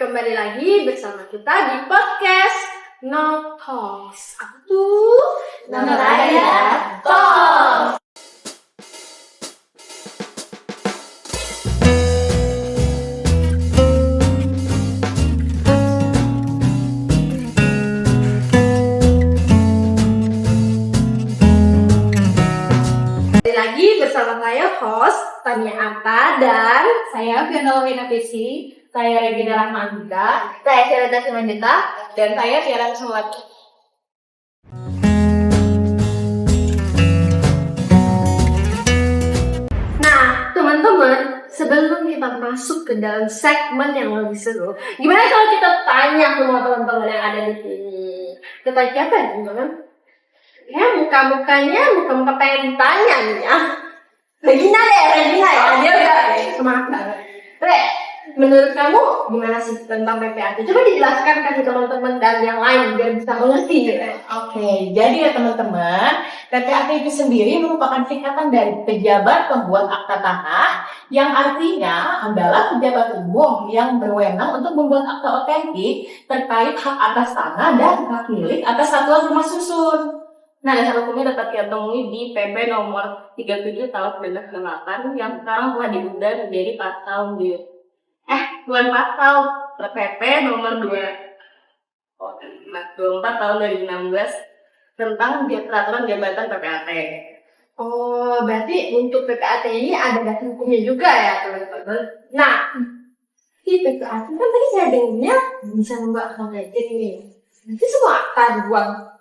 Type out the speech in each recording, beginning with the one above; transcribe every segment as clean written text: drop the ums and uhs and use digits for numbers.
kembali lagi bersama kita di podcast No Talks. Aku tuh Nama saya Talks. Kembali lagi bersama saya host Tania Anta dan Saya Fiona Winapisi. Saya Regina Rahmanita. Saya Syarita Simanjuntak. Dan saya Tiara Kusumawati. Nah, teman-teman, sebelum kita masuk ke dalam segmen yang lebih seru, gimana kalau kita tanya semua teman-teman yang ada di sini? Kita siapa ya, teman-teman? Ya, muka-muka pengen ditanya nih ya. Regina ya, dia udah semangat banget. Re, menurut kamu gimana sih tentang PPAT? Coba dijelaskan kasih teman-teman dan yang lain biar bisa mengerti. Oke, jadi ya teman-teman, PPAT itu sendiri merupakan singkatan dari Pejabat Pembuat Akta Tanah, yang artinya adalah pejabat umum yang berwenang untuk membuat akta otentik terkait hak atas tanah dan hak milik atas satuan rumah susun. Nah, dasar hukumnya dapat kita temui di PP nomor 37 tahun 1998 yang sekarang telah diubah menjadi pasal bukan pasal PP nomor 24 tahun 2016 tentang peraturan jabatan PPAT. Oh, berarti untuk PPAT ini ada dasar hukumnya juga ya, teman-teman. Nah, si PPAT kan tadi saya dengarnya bisa membuat akta legend ini. Nanti semua akta dibuang.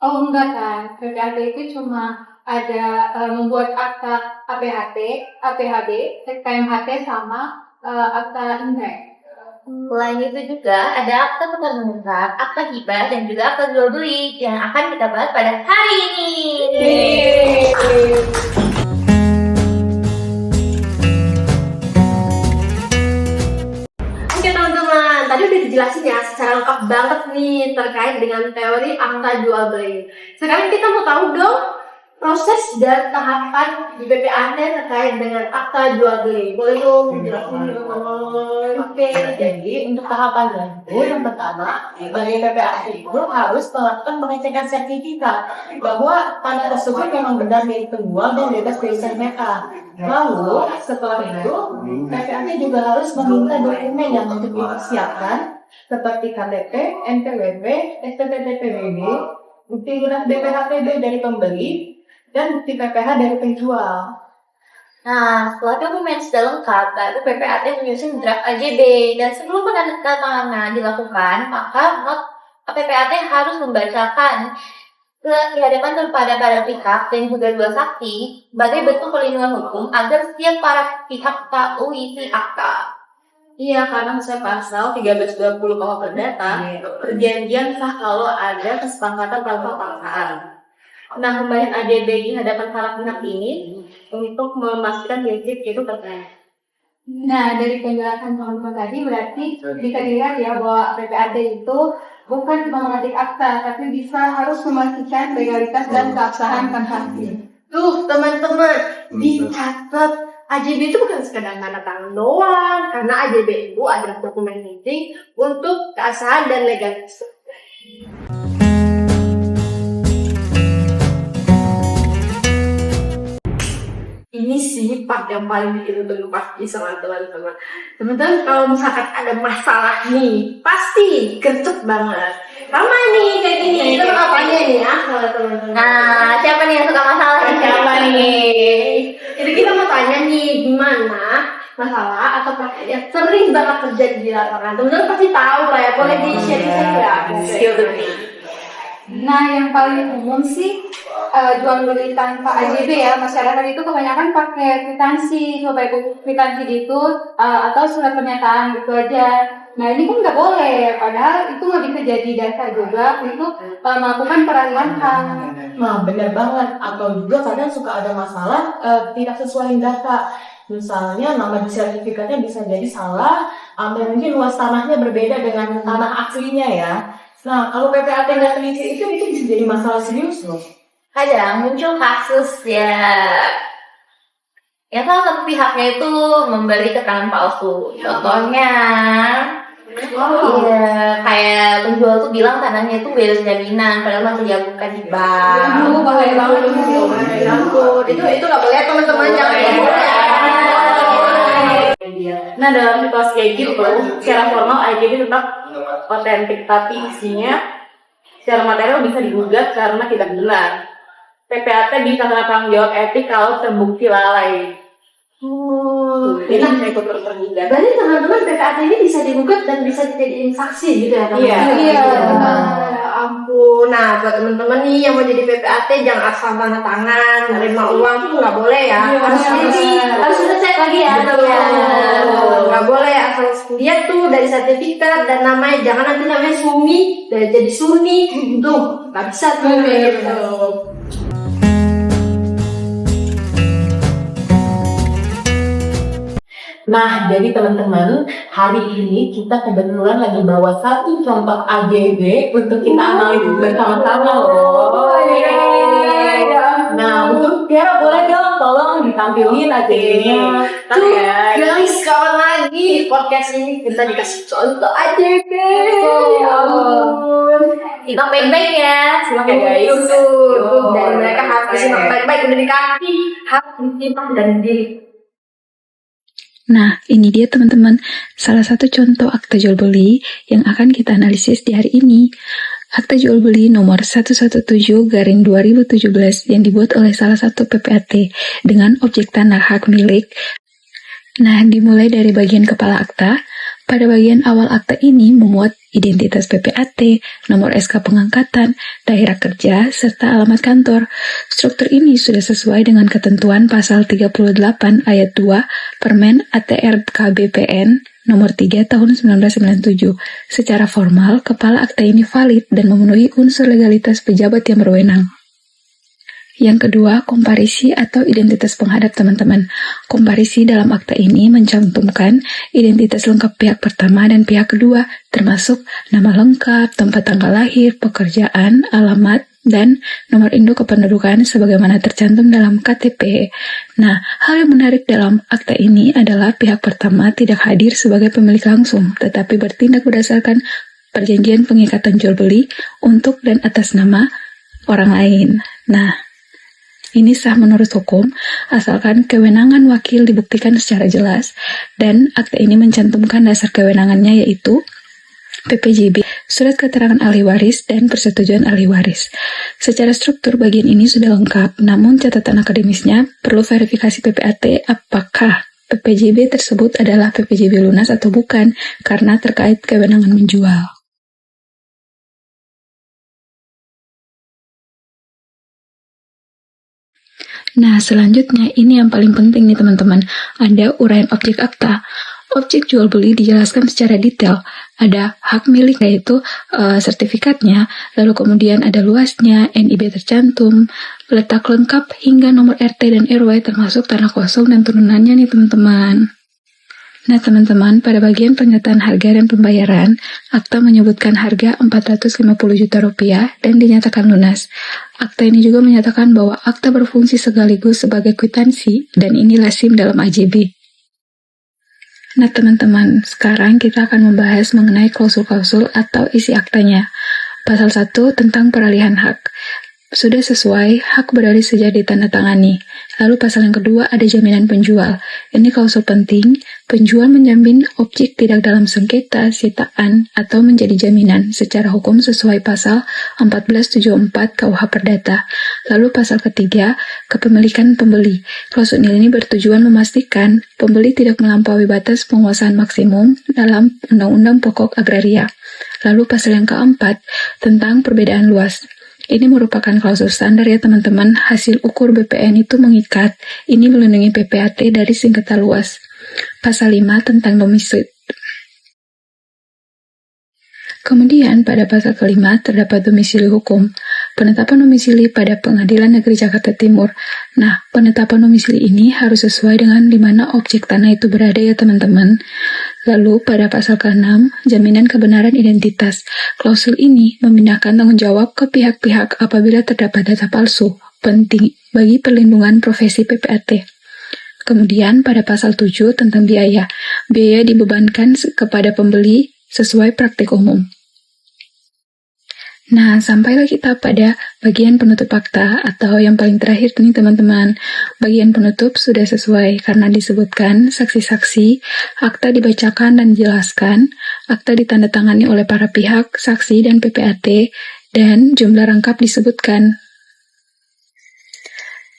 Oh enggak kan, PPAT itu cuma ada membuat akta APHT, APHB, KMHT sama akta indeks. Selain itu juga ada akta tukar menukar, akta hibah, dan juga akta jual beli yang akan kita bahas pada hari ini. Oke teman-teman, tadi udah dijelasin ya secara lengkap banget nih terkait dengan teori akta jual beli. Sekarang kita mau tahu dong proses dan tahapan di PPAT terkait dengan akta jual beli. Boleh dong dijelasin teman-teman? Oke, jadi untuk tahapan itu yang pertama, bagi PPAT itu harus melakukan pengecekan sertifikat bahwa tanah tersebut memang benar milik penjual dan bebas dari sengketa. Lalu setelah itu, PPAT juga harus meminta dokumen yang untuk dipersiapkan seperti KTP, NPWP, SPTPWD, bukti lunas BPHTB dari pembeli, dan bukti PPH dari penjual. Nah, setelah dokumen sudah lengkap, baru PPAT menyusun draft AJB. Dan sebelum penandatanganan dilakukan, maka not PPAT harus membacakan ke hadapan kepada para pihak dan juga dua saksi sebagai bentuk perlindungan hukum agar setiap para pihak tahu isi akta. Iya, karena saya pasal 1320 KUH Perdata, perjanjian sah kalau ada kesepakatan tanpa paksaan. Nah, pembayaran AJB di hadapan para pihak ini untuk memastikan prinsip itu terkait. Nah, dari penjelasan teman-teman tadi berarti bisa dilihat ya bahwa PPAT itu bukan cuma mengetik akta, tapi bisa harus memastikan legalitas dan keabsahan transaksi. Tuh, teman-teman, dicatat AJB itu bukan sekedar tanda tangan doang, karena AJB itu adalah dokumen penting untuk keabsahan dan legalitas. Ini sih part yang paling bikin tunggu pasti sama teman-teman. Teman-teman kalau misalkan ada masalah nih, pasti gercep banget. Sama nih kayak gini, kita bakal tanya nih ya teman-teman. Nah, siapa nih yang suka masalah? Siapa nih? Jadi kita mau tanya nih, gimana masalah atau praktek yang sering banget terjadi di lapangan. Teman-teman pasti tahu lah ya, boleh di-share ya. Skill the Nah, yang paling umum sih jual beli tanpa AJB ya. Masyarakat itu kebanyakan pakai kwitansi, coba kwitansi gitu atau surat pernyataan gitu aja. Nah, ini kan nggak boleh, padahal itu nggak bisa jadi dasar juga untuk melakukan peralihan hak. Nah, benar banget. Atau juga kadang suka ada masalah tidak sesuai data. Misalnya nama di sertifikatnya bisa jadi salah, atau mungkin luas tanahnya berbeda dengan tanah aslinya ya. Nah, kalau PPAT nggak teliti itu bisa jadi masalah serius loh. Kadang muncul kasus ya salah satu pihaknya itu memberi keterangan palsu. Contohnya Iya, kayak penjual tuh bilang tanahnya itu bebas jaminan, padahal masih diagunkan di bank. Aduh, bahaya banget itu. Ya ampun, itu nggak boleh teman-teman, jangan Nah, dalam situasi kayak gitu, secara formal IJB tetap otentik, tapi isinya secara material bisa digugat karena tidak benar. PPAT bisa kena tanggung jawab etik kalau terbukti lalai. Jadi bisa ikut tergugat. Berarti teman-teman PPAT ini bisa digugat dan bisa dijadiin saksi gitu ya teman-teman? Iya. Ya ampun. Nah, buat teman-teman nih yang mau jadi PPAT jangan asal tanda tangan, nerima uang tuh nggak boleh ya. Harus harus sudah cek lagi ya. Nggak boleh asal dia tuh dari sertifikat dan namanya, jangan nanti namanya Sumi dari jadi Suni tuh nggak bisa tuh kayak gitu. Nah, jadi teman-teman, hari ini kita kebetulan lagi bawa satu contoh AJB untuk kita analisis bersama-sama loh. Nah, untuk Tiara boleh dong tolong ditampilin AJB-nya. Tuh, guys, kawan lagi podcast ini kita dikasih contoh AJB. Ya ampun. Simak baik-baik ya. Simak ya guys. Tuh, dari mereka harus disimak baik-baik, udah di kaki, harus disimak dan di. Nah, ini dia teman-teman, salah satu contoh akta jual beli yang akan kita analisis di hari ini. Akta jual beli nomor 117/2017 yang dibuat oleh salah satu PPAT dengan objek tanah hak milik. Nah, dimulai dari bagian kepala akta. Pada bagian awal akta ini memuat identitas PPAT, nomor SK pengangkatan, daerah kerja, serta alamat kantor. Struktur ini sudah sesuai dengan ketentuan pasal 38 ayat 2 Permen ATR KBPN nomor 3 tahun 1997. Secara formal, kepala akta ini valid dan memenuhi unsur legalitas pejabat yang berwenang. Yang kedua, komparisi atau identitas penghadap teman-teman. Komparisi dalam akta ini mencantumkan identitas lengkap pihak pertama dan pihak kedua, termasuk nama lengkap, tempat tanggal lahir, pekerjaan, alamat, dan nomor induk kependudukan sebagaimana tercantum dalam KTP. Nah, hal yang menarik dalam akta ini adalah pihak pertama tidak hadir sebagai pemilik langsung, tetapi bertindak berdasarkan perjanjian pengikatan jual beli untuk dan atas nama orang lain. Nah, ini sah menurut hukum, asalkan kewenangan wakil dibuktikan secara jelas, dan akta ini mencantumkan dasar kewenangannya yaitu PPJB, surat keterangan ahli waris, dan persetujuan ahli waris. Secara struktur bagian ini sudah lengkap, namun catatan akademisnya perlu verifikasi PPAT apakah PPJB tersebut adalah PPJB lunas atau bukan, karena terkait kewenangan menjual. Nah, selanjutnya ini yang paling penting nih teman-teman, ada uraian objek akta. Objek jual beli dijelaskan secara detail. Ada hak milik yaitu sertifikatnya, lalu kemudian ada luasnya, NIB tercantum, letak lengkap hingga nomor RT dan RW termasuk tanah kosong dan turunannya nih teman-teman. Nah teman-teman, pada bagian pernyataan harga dan pembayaran, akta menyebutkan harga 450 juta rupiah dan dinyatakan lunas. Akta ini juga menyatakan bahwa akta berfungsi sekaligus sebagai kwitansi dan ini lazim dalam AJB. Nah teman-teman, sekarang kita akan membahas mengenai klausul-klausul atau isi aktanya. Pasal 1 tentang peralihan hak. Sudah sesuai, hak beralih sejak ditandatangani. Lalu pasal yang kedua ada jaminan penjual. Ini klausul penting, penjual menjamin objek tidak dalam sengketa, sitaan, atau menjadi jaminan secara hukum sesuai pasal 1474 KUH Perdata. Lalu pasal ketiga, kepemilikan pembeli. Klausul ini bertujuan memastikan pembeli tidak melampaui batas penguasaan maksimum dalam Undang-Undang Pokok Agraria. Lalu pasal yang keempat, tentang perbedaan luas. Ini merupakan klausul standar ya teman-teman, hasil ukur BPN itu mengikat, ini melindungi PPAT dari sengketa luas. Pasal 5 tentang domisili. Kemudian pada pasal kelima terdapat domisili hukum, penetapan domisili pada Pengadilan Negeri Jakarta Timur. Nah, penetapan domisili ini harus sesuai dengan di mana objek tanah itu berada ya teman-teman. Lalu pada pasal ke-6, jaminan kebenaran identitas. Klausul ini memindahkan tanggung jawab ke pihak-pihak apabila terdapat data palsu, penting bagi perlindungan profesi PPAT. Kemudian pada pasal 7 tentang biaya. Biaya dibebankan kepada pembeli sesuai praktik umum. Nah, sampailah kita pada bagian penutup akta atau yang paling terakhir nih teman-teman. Bagian penutup sudah sesuai karena disebutkan saksi-saksi, akta dibacakan dan dijelaskan, akta ditandatangani oleh para pihak, saksi dan PPAT, dan jumlah rangkap disebutkan.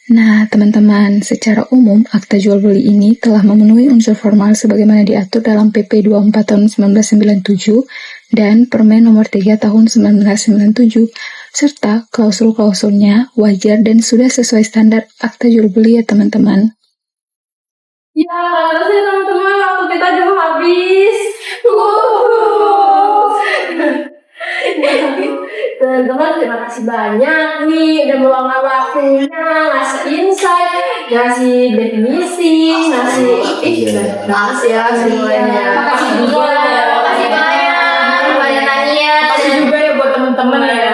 Nah, teman-teman, secara umum, akta jual beli ini telah memenuhi unsur formal sebagaimana diatur dalam PP 24 tahun 1997 dan Permen nomor 3 tahun 1997, serta klausul-klausulnya wajar dan sudah sesuai standar akta jual beli ya teman-teman. Ya, rasanya teman-teman, waktu kita juga habis. Teman-teman, terima kasih banyak nih udah meluangkan waktunya, ngasih insight, ngasih definisi, ngasih makasih ya semuanya. Makasih juga. Makasih banyak. Banyak Tania. Makasih juga ya buat teman-teman ya.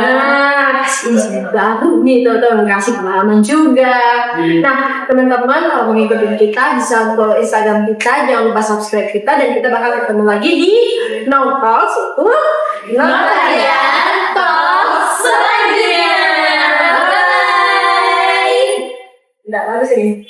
Kasih insight baru nih teman-teman, kasih pengalaman juga. Nah, teman-teman kalau mau ngikutin kita bisa follow Instagram kita, jangan lupa subscribe kita dan kita bakal ketemu lagi di No Pulse itu Notarian Talk selanjutnya. Bye. Nggak bagus ini.